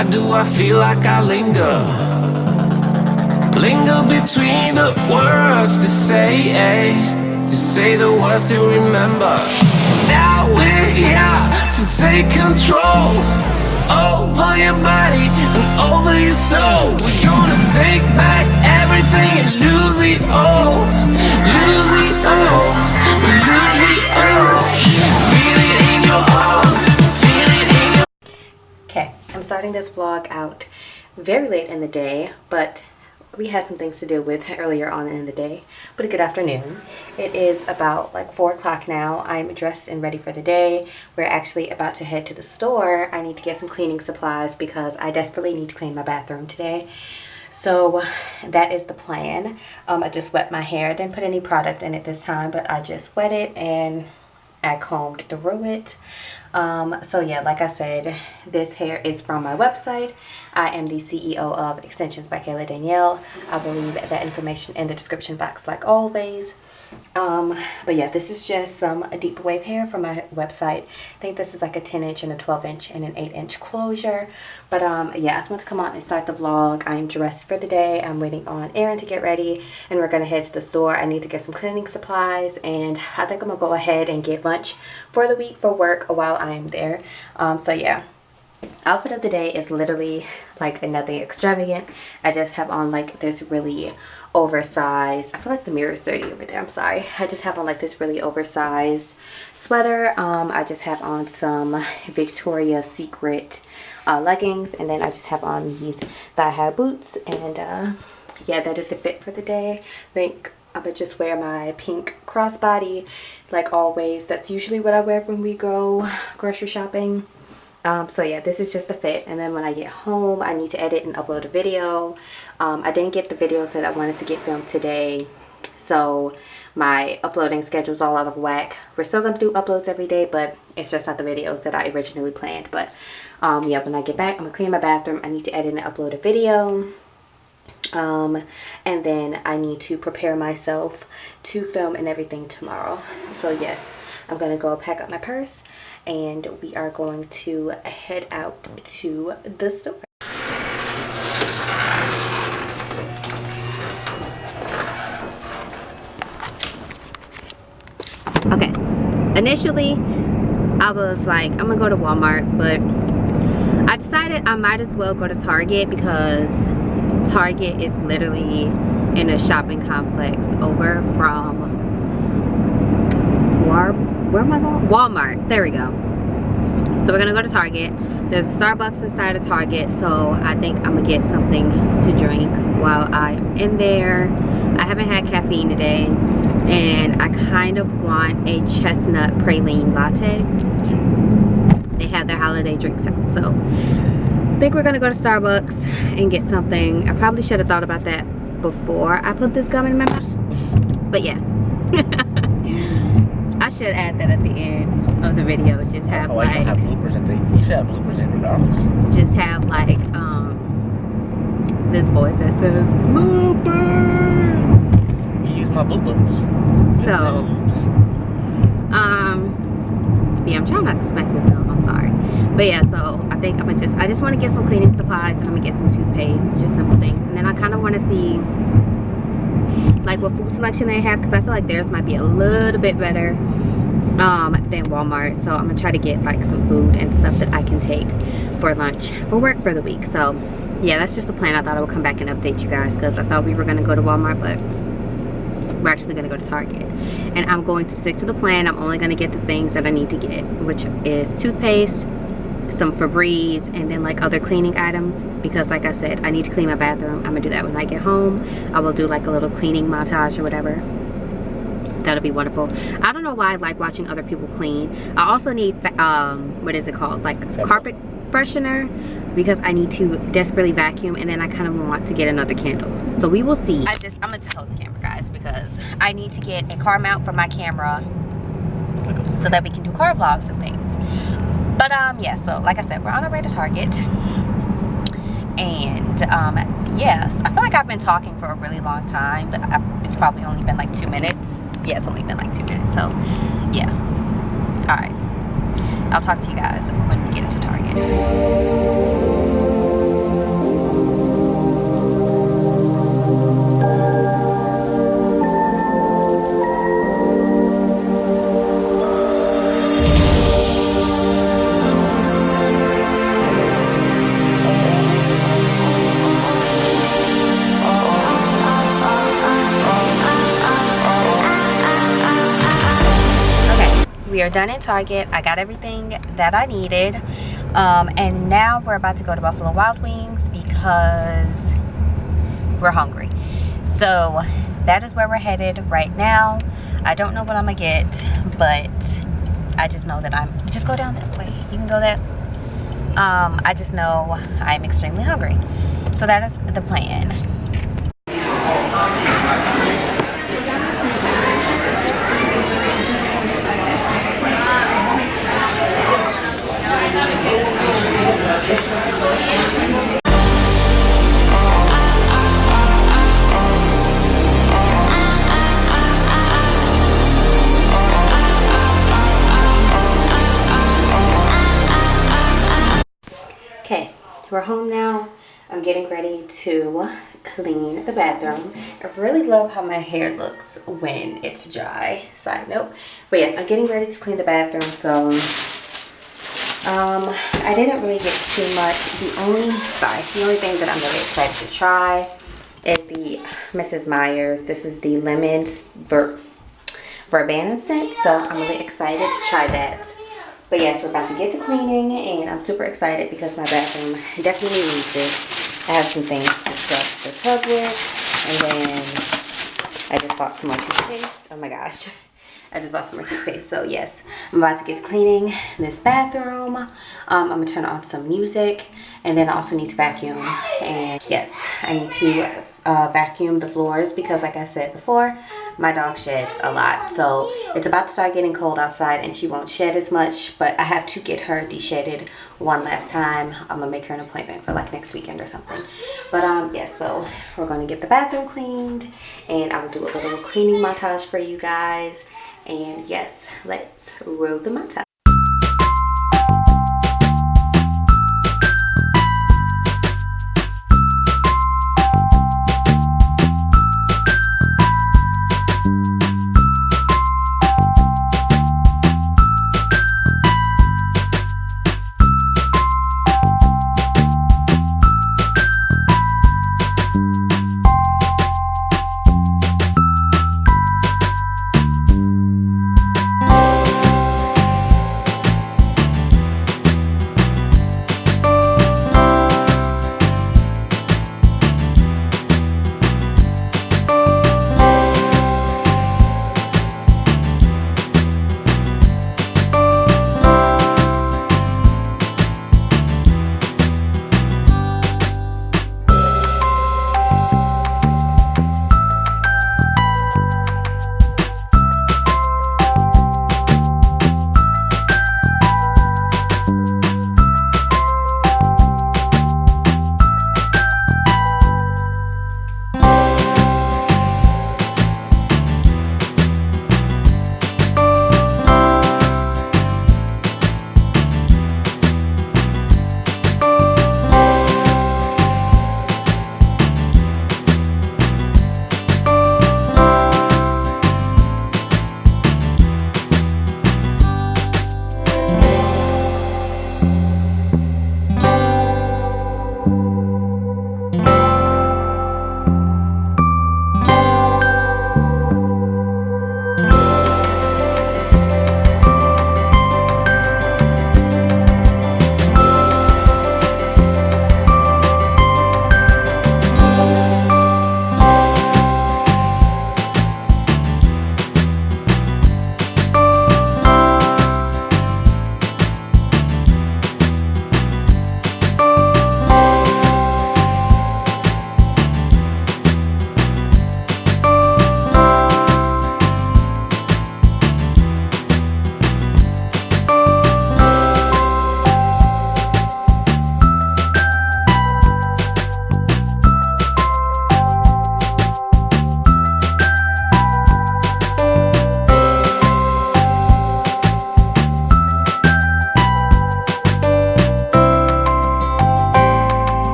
Why do I feel like I linger? Linger between the words to say the words to remember. Now we're here to take control over your body and over your soul. We're gonna take back everything and lose it all. Lose it all. Lose it all. Feel it in your heart. Feel it in your... Okay, I'm starting this vlog out very late in the day, but we had some things to deal with earlier on in the day. But a good afternoon. It is about like 4 o'clock now. I'm dressed and ready for the day. We're actually about to head to the store. I need to get some cleaning supplies because I desperately need to clean my bathroom today. So that is the plan. I just wet my hair. Didn't put any product in it this time, but I just wet it and I combed through it. So yeah, like I said, this hair is from my website. I am the CEO of Extensions by Kayla Danielle. I will leave that information in the description box like always. But yeah, this is just some deep wave hair from my website. I think this is like a 10-inch and a 12-inch and an 8-inch closure. But yeah, I just want to come on and start the vlog. I'm dressed for the day. I'm waiting on Aaron to get ready and we're gonna head to the store. I need to get some cleaning supplies and I think I'm gonna go ahead and get lunch for the week for work while I'm there. So yeah, outfit of the day is literally like nothing extravagant. I just have on like this really oversized, I feel like the mirror is dirty over there, I'm sorry. I just have on like this really oversized sweater. I just have on some Victoria's Secret leggings, and then I just have on these thigh-high boots, and yeah, that is the fit for the day. I think I'm gonna just wear my pink crossbody like always. That's usually what I wear when we go grocery shopping. So yeah, this is just the fit, and then when I get home I need to edit and upload a video. I didn't get the videos that I wanted to get filmed today, so my uploading schedule is all out of whack. We're still going to do uploads every day, but it's just not the videos that I originally planned. But yeah, when I get back, I'm going to clean my bathroom. I need to edit and upload a video. And then I need to prepare myself to film and everything tomorrow. So yes, I'm going to go pack up my purse and we are going to head out to the store. Okay, initially I was like, I'm gonna go to Walmart, but I decided I might as well go to Target because Target is literally in a shopping complex over from where am I going? Walmart. There we go. So we're gonna go to Target. There's a Starbucks inside of Target, so I think I'm gonna get something to drink while I'm in there. I haven't had caffeine today, and I kind of want a chestnut praline latte. They have their holiday drinks out, so I think we're gonna go to Starbucks and get something. I probably should have thought about that before I put this gum in my mouth, but yeah. I should add that at the end of the video. Just have like, you have bloopers at the, you should have bloopers in regardless. Just have like this voice that says bloopers. You use my bloopers. So yeah, I'm trying not to smack this gum, I'm sorry. But yeah, so I think I just want to get some cleaning supplies, and I'm gonna get some toothpaste, just simple things. And then I kind of want to see like what food selection they have, because I feel like theirs might be a little bit better than Walmart. So I'm gonna try to get like some food and stuff that I can take for lunch for work for the week. So yeah, that's just a plan. I thought I would come back and update you guys, because I thought we were gonna go to Walmart, but we're actually gonna go to Target. And I'm going to stick to the plan. I'm only gonna get the things that I need to get, which is toothpaste, some Febreze, and then like other cleaning items, because like I said, I need to clean my bathroom. I'm gonna do that when I get home. I will do like a little cleaning montage or whatever. That'll be wonderful. I don't know why I like watching other people clean. I also need what is it called, like carpet freshener, because I need to desperately vacuum, and then I kind of want to get another candle. So we will see. I'm gonna just hold the camera, guys, because I need to get a car mount for my camera so that we can do car vlogs and things. But yeah, so like I said, we're on our way to Target. And yes, I feel like I've been talking for a really long time, but it's probably only been like 2 minutes. Yeah, it's only been like 2 minutes. So yeah, all right, I'll talk to you guys when we get into Target. we are done in Target. I got everything that I needed. And now we're about to go to Buffalo Wild Wings because we're hungry. So that is where we're headed right now. I don't know what I'm gonna get, but I just know that just go down that way. You can go that. I just know I'm extremely hungry. So that is the plan. Okay, we're home now. I'm getting ready to clean the bathroom. I really love how my hair looks when it's dry. Side note. But yes, I'm getting ready to clean the bathroom. So I didn't really get too much. The only thing that I'm really excited to try is the Mrs. Meyer's. This is the lemon verbena scent. So I'm really excited to try that. But yes, we're about to get to cleaning, and I'm super excited because my bathroom definitely needs it. I have some things to scrub the tub with, and then I just bought some more toothpaste. Oh my gosh. I just bought some more toothpaste. So yes, I'm about to get to cleaning this bathroom. I'm going to turn on some music, and then I also need to vacuum. And yes, I need to vacuum the floors because like I said before, my dog sheds a lot. So it's about to start getting cold outside and she won't shed as much, but I have to get her de-shedded one last time. I'm gonna make her an appointment for like next weekend or something. But yes, so we're gonna get the bathroom cleaned, and I will do a little cleaning montage for you guys. And yes, let's roll the montage.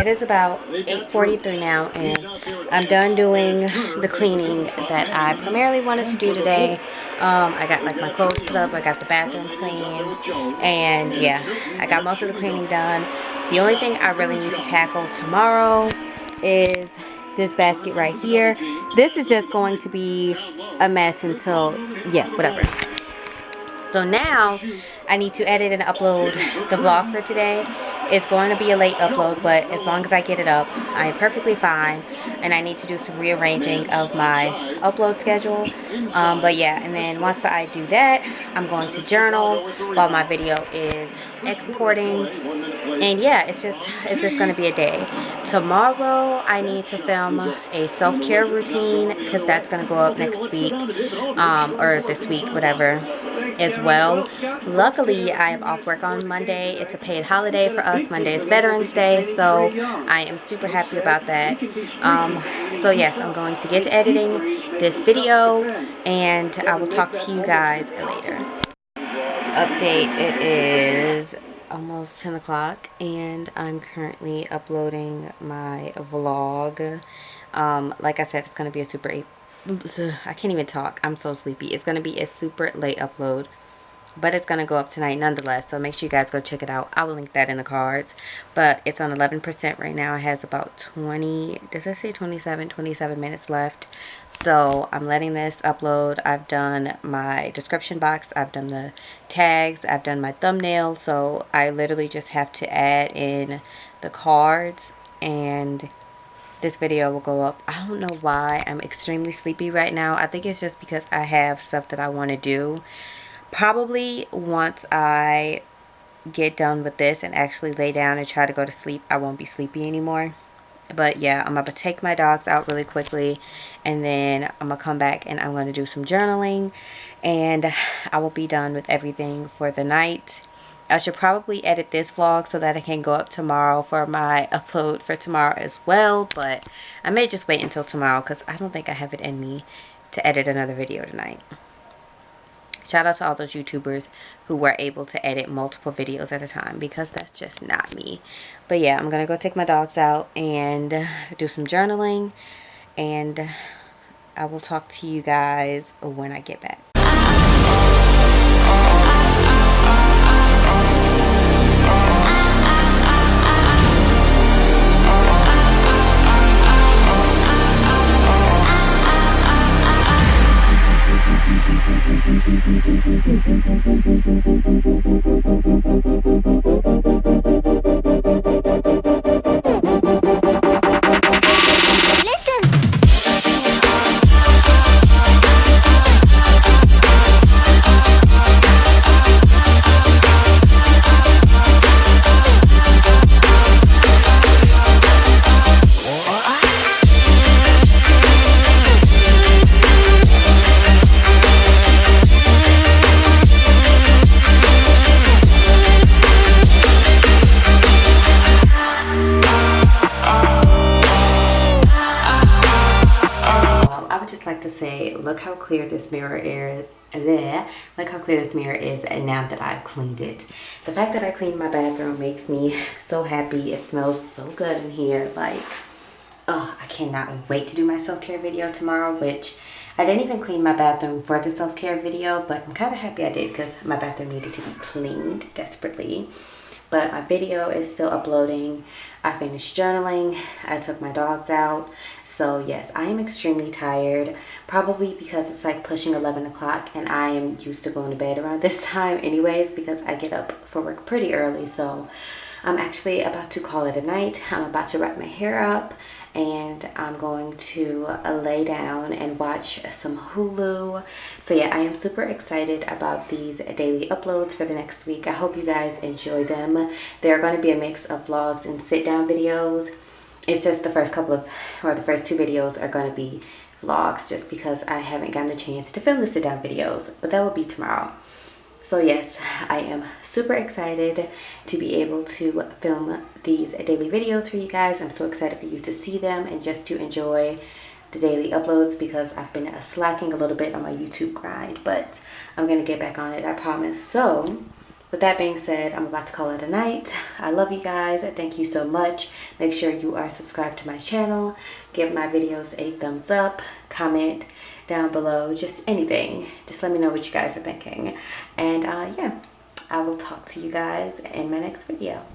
It is about 8:43 now, and I'm done doing the cleaning that I primarily wanted to do today. I got like my clothes put up, I got the bathroom cleaned, and yeah, I got most of the cleaning done. The only thing I really need to tackle tomorrow is this basket right here. This is just going to be a mess until, yeah, whatever. So now I need to edit and upload the vlog for today. It's going to be a late upload, but as long as I get it up, I am perfectly fine. And I need to do some rearranging of my upload schedule. But yeah, and then once I do that, I'm going to journal while my video is exporting. And yeah, it's just going to be a day. Tomorrow I need to film a self-care routine because that's going to go up next week, or this week, whatever, as well. Luckily, I am off work on Monday. It's a paid holiday for us. Monday is Veterans Day, so I am super happy about that. So yes, I'm going to get to editing this video, and I will talk to you guys later. Update, it is almost 10 o'clock, and I'm currently uploading my vlog. Like I said, it's going to be a super I can't even talk. I'm so sleepy. It's going to be a super late upload, but it's going to go up tonight nonetheless. So make sure you guys go check it out. I will link that in the cards. But it's on 11% right now. It has about 20, does that say 27 minutes left. So I'm letting this upload. I've done my description box. I've done the tags. I've done my thumbnail. So I literally just have to add in the cards, and this video will go up. I don't know why I'm extremely sleepy right now. I think it's just because I have stuff that I want to do. Probably once I get done with this and actually lay down and try to go to sleep, I won't be sleepy anymore. But yeah, I'm about to take my dogs out really quickly, and then I'm gonna come back and I'm gonna do some journaling, and I will be done with everything for the night. I should probably edit this vlog so that it can go up tomorrow for my upload for tomorrow as well, but I may just wait until tomorrow because I don't think I have it in me to edit another video tonight. Shout out to all those YouTubers who were able to edit multiple videos at a time, because that's just not me. But yeah, I'm going to go take my dogs out and do some journaling, and I will talk to you guys when I get back. Look how clear this mirror is. Look how clear this mirror is, and now that I've cleaned it. The fact that I cleaned my bathroom makes me so happy. It smells so good in here. Like, oh, I cannot wait to do my self-care video tomorrow, which I didn't even clean my bathroom for the self-care video, but I'm kind of happy I did because my bathroom needed to be cleaned desperately. But my video is still uploading. I finished journaling. I took my dogs out. So yes, I am extremely tired. Probably because it's like pushing 11 o'clock and I am used to going to bed around this time anyways, because I get up for work pretty early. So I'm actually about to call it a night. I'm about to wrap my hair up, and I'm going to lay down and watch some Hulu. So yeah, I am super excited about these daily uploads for the next week. I hope you guys enjoy them. They're going to be a mix of vlogs and sit down videos. It's just the first two videos are going to be vlogs, just because I haven't gotten a chance to film the sit down videos, but that will be tomorrow. So yes, I am super excited to be able to film these daily videos for you guys. I'm so excited for you to see them and just to enjoy the daily uploads, because I've been slacking a little bit on my YouTube grind, but I'm going to get back on it, I promise. So with that being said, I'm about to call it a night. I love you guys. Thank you so much. Make sure you are subscribed to my channel. Give my videos a thumbs up. Comment down below. Just anything. Just let me know what you guys are thinking. And yeah, I will talk to you guys in my next video.